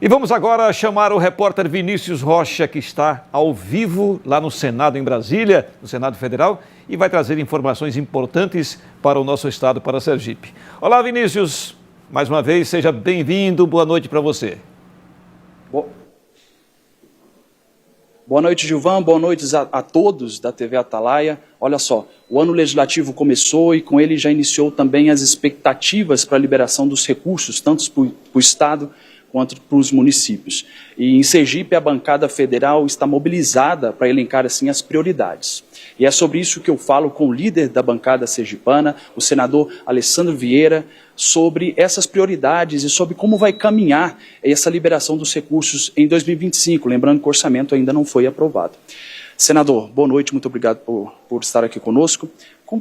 E vamos agora chamar o repórter Vinícius Rocha, que está ao vivo lá no Senado em Brasília, no Senado Federal, e vai trazer informações importantes para o nosso estado, para Sergipe. Olá, Vinícius, mais uma vez, seja bem-vindo, boa noite para você. Boa noite, Gilvan, boa noite a todos da TV Atalaia. Olha só, o ano legislativo começou e com ele já iniciou também as expectativas para a liberação dos recursos, tanto para o Estado quanto para os municípios. E em Sergipe, a bancada federal está mobilizada para elencar assim as prioridades. E é sobre isso que eu falo com o líder da bancada sergipana, o senador Alessandro Vieira, sobre essas prioridades e sobre como vai caminhar essa liberação dos recursos em 2025, lembrando que o orçamento ainda não foi aprovado. Senador, boa noite, muito obrigado por estar aqui conosco.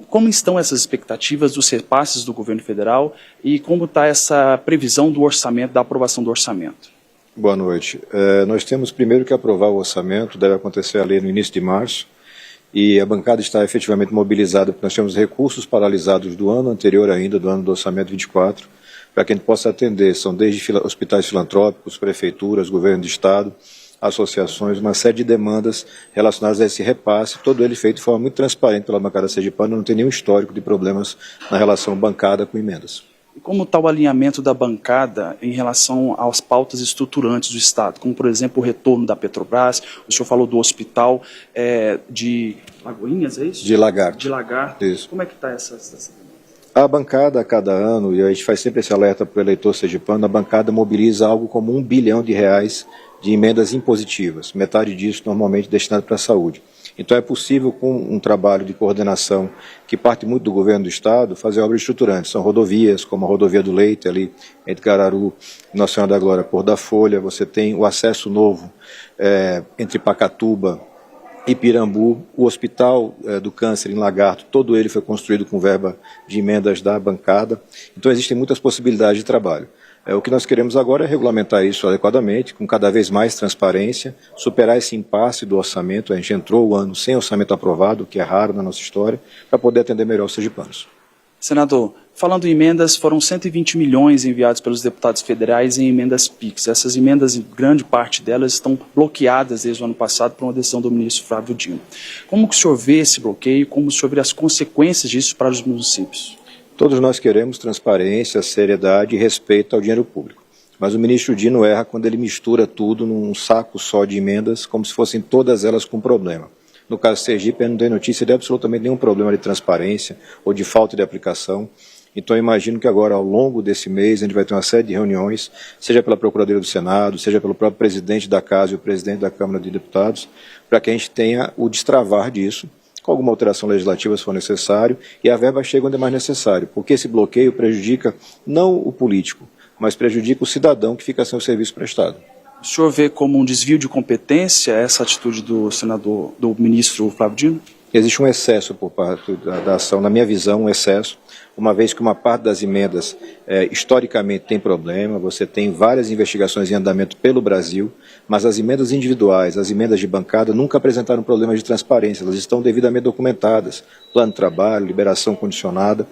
Como estão essas expectativas dos repasses do governo federal e como está essa previsão do orçamento, da aprovação do orçamento? Boa noite. Nós temos primeiro que aprovar o orçamento, deve acontecer ali no início de março, e a bancada está efetivamente mobilizada, porque nós temos recursos paralisados do ano anterior ainda, do ano do orçamento 24, para que a gente possa atender, são desde hospitais filantrópicos, prefeituras, governo de estado, associações, uma série de demandas relacionadas a esse repasse, todo ele feito de forma muito transparente pela bancada sergipana, não tem nenhum histórico de problemas na relação bancada com emendas. E como está o alinhamento da bancada em relação às pautas estruturantes do Estado, como, por exemplo, o retorno da Petrobras, o senhor falou do hospital de Lagoinhas, é isso? De Lagarto. De Lagarto. Isso. Como é que está essa A bancada, a cada ano, e a gente faz sempre esse alerta para o eleitor sergipano, a bancada mobiliza algo como R$1 bilhão de emendas impositivas, metade disso normalmente destinado para a saúde. Então é possível, com um trabalho de coordenação que parte muito do governo do Estado, fazer obras estruturantes. São rodovias, como a rodovia do Leite, ali entre Cararu e Nossa Senhora da Glória, Pôr da Folha. Você tem o acesso novo entre Pacatuba e Pirambu. O Hospital do Câncer em Lagarto, todo ele foi construído com verba de emendas da bancada. Então existem muitas possibilidades de trabalho. O que nós queremos agora é regulamentar isso adequadamente, com cada vez mais transparência, superar esse impasse do orçamento. A gente entrou o ano sem orçamento aprovado, o que é raro na nossa história, para poder atender melhor os sergipanos. Senador, falando em emendas, foram 120 milhões enviados pelos deputados federais em emendas PIX. Essas emendas, em grande parte delas, estão bloqueadas desde o ano passado por uma decisão do ministro Flávio Dino. Como que o senhor vê esse bloqueio, como o senhor vê as consequências disso para os municípios? Todos nós queremos transparência, seriedade e respeito ao dinheiro público. Mas o ministro Dino erra quando ele mistura tudo num saco só de emendas, como se fossem todas elas com problema. No caso de Sergipe, eu não dei notícia de absolutamente nenhum problema de transparência ou de falta de aplicação. Então eu imagino que agora, ao longo desse mês, a gente vai ter uma série de reuniões, seja pela Procuradoria do Senado, seja pelo próprio presidente da Casa e o presidente da Câmara de Deputados, para que a gente tenha o destravar disso, com alguma alteração legislativa se for necessário, e a verba chega onde é mais necessário, porque esse bloqueio prejudica não o político, mas prejudica o cidadão que fica sem o serviço prestado. O senhor vê como um desvio de competência essa atitude do senador, do ministro Flávio Dino? Existe um excesso por parte da ação, na minha visão, um excesso, uma vez que uma parte das emendas historicamente tem problema, você tem várias investigações em andamento pelo Brasil, mas as emendas individuais, as emendas de bancada, nunca apresentaram problemas de transparência, elas estão devidamente documentadas, plano de trabalho, liberação condicionada.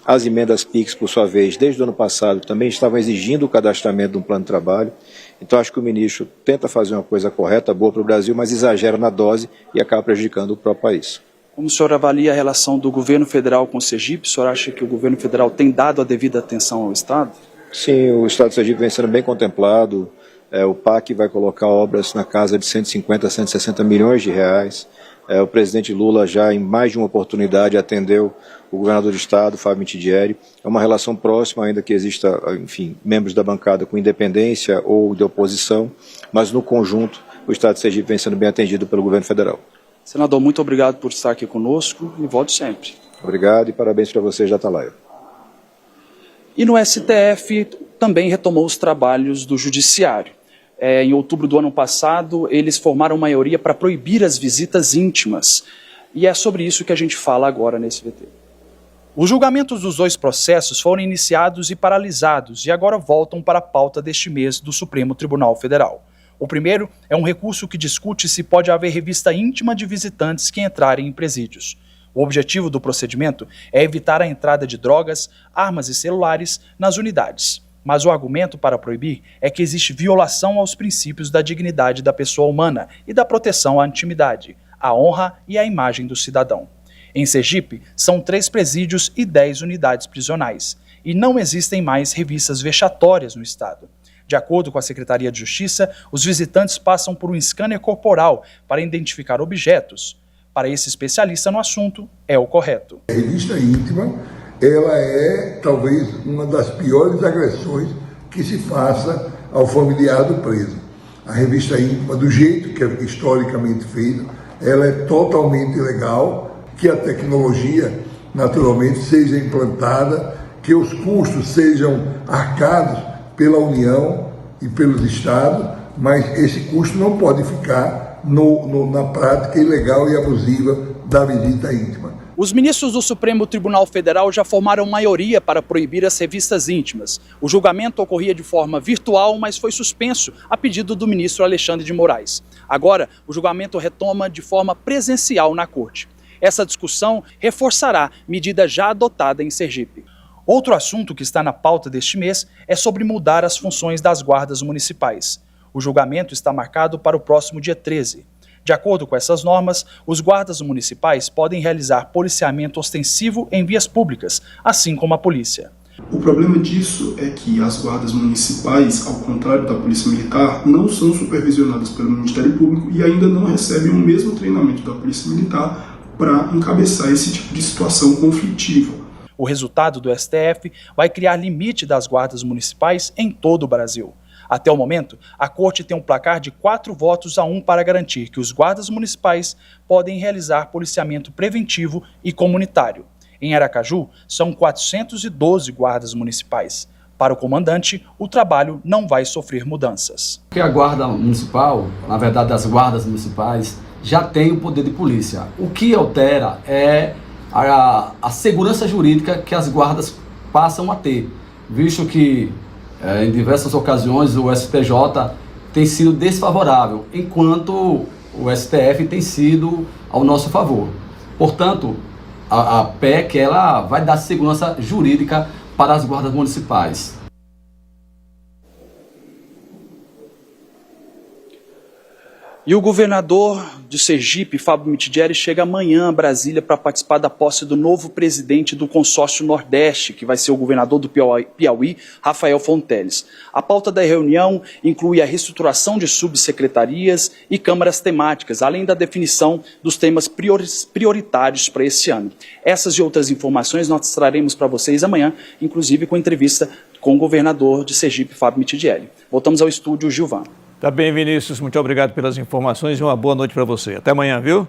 As emendas PIX, por sua vez, desde o ano passado, também estavam exigindo o cadastramento de um plano de trabalho. Então acho que o ministro tenta fazer uma coisa correta, boa para o Brasil, mas exagera na dose e acaba prejudicando o próprio país. Como o senhor avalia a relação do governo federal com o Sergipe? O senhor acha que o governo federal tem dado a devida atenção ao Estado? Sim, o Estado de Sergipe vem sendo bem contemplado. O PAC vai colocar obras na casa de 150 a 160 milhões de reais. O presidente Lula já em mais de uma oportunidade atendeu o governador do Estado, Fábio Mitidieri. É uma relação próxima, ainda que exista, enfim, membros da bancada com independência ou de oposição, mas no conjunto o Estado de Sergipe vem sendo bem atendido pelo governo federal. Senador, muito obrigado por estar aqui conosco e volte sempre. Obrigado e parabéns para vocês da Atalaia. E no STF também retomou os trabalhos do Judiciário. Em outubro do ano passado, eles formaram maioria para proibir as visitas íntimas. E é sobre isso que a gente fala agora nesse VT. Os julgamentos dos dois processos foram iniciados e paralisados e agora voltam para a pauta deste mês do Supremo Tribunal Federal. O primeiro é um recurso que discute se pode haver revista íntima de visitantes que entrarem em presídios. O objetivo do procedimento é evitar a entrada de drogas, armas e celulares nas unidades. Mas o argumento para proibir é que existe violação aos princípios da dignidade da pessoa humana e da proteção à intimidade, à honra e à imagem do cidadão. Em Sergipe, são 3 presídios e 10 unidades prisionais, e não existem mais revistas vexatórias no estado. De acordo com a Secretaria de Justiça, os visitantes passam por um scanner corporal para identificar objetos. Para esse especialista no assunto, é o correto. A revista íntima, ela é talvez uma das piores agressões que se faça ao familiar do preso. A revista íntima, do jeito que é historicamente feita, ela é totalmente ilegal, que a tecnologia, naturalmente, seja implantada, que os custos sejam arcados pela União e pelos Estados, mas esse custo não pode ficar na prática ilegal e abusiva da visita íntima. Os ministros do Supremo Tribunal Federal já formaram maioria para proibir as revistas íntimas. O julgamento ocorria de forma virtual, mas foi suspenso a pedido do ministro Alexandre de Moraes. Agora, o julgamento retoma de forma presencial na corte. Essa discussão reforçará medida já adotada em Sergipe. Outro assunto que está na pauta deste mês é sobre mudar as funções das guardas municipais. O julgamento está marcado para o próximo dia 13. De acordo com essas normas, os guardas municipais podem realizar policiamento ostensivo em vias públicas, assim como a polícia. O problema disso é que as guardas municipais, ao contrário da Polícia Militar, não são supervisionadas pelo Ministério Público e ainda não recebem o mesmo treinamento da Polícia Militar para encabeçar esse tipo de situação conflitiva. O resultado do STF vai criar limite das guardas municipais em todo o Brasil. Até o momento, a Corte tem um placar de 4-1 para garantir que os guardas municipais podem realizar policiamento preventivo e comunitário. Em Aracaju, são 412 guardas municipais. Para o comandante, o trabalho não vai sofrer mudanças. Porque a guarda municipal, na verdade as guardas municipais, já tem o poder de polícia. O que altera é a segurança jurídica que as guardas passam a ter, visto que em diversas ocasiões o STJ tem sido desfavorável, enquanto o STF tem sido ao nosso favor. Portanto, a PEC ela vai dar segurança jurídica para as guardas municipais. E o governador de Sergipe, Fábio Mitidieri, chega amanhã a Brasília para participar da posse do novo presidente do Consórcio Nordeste, que vai ser o governador do Piauí, Rafael Fonteles. A pauta da reunião inclui a reestruturação de subsecretarias e câmaras temáticas, além da definição dos temas prioritários para esse ano. Essas e outras informações nós traremos para vocês amanhã, inclusive com entrevista com o governador de Sergipe, Fábio Mitidieri. Voltamos ao estúdio, Gilvan. Tá bem, Vinícius, muito obrigado pelas informações e uma boa noite para você. Até amanhã, viu?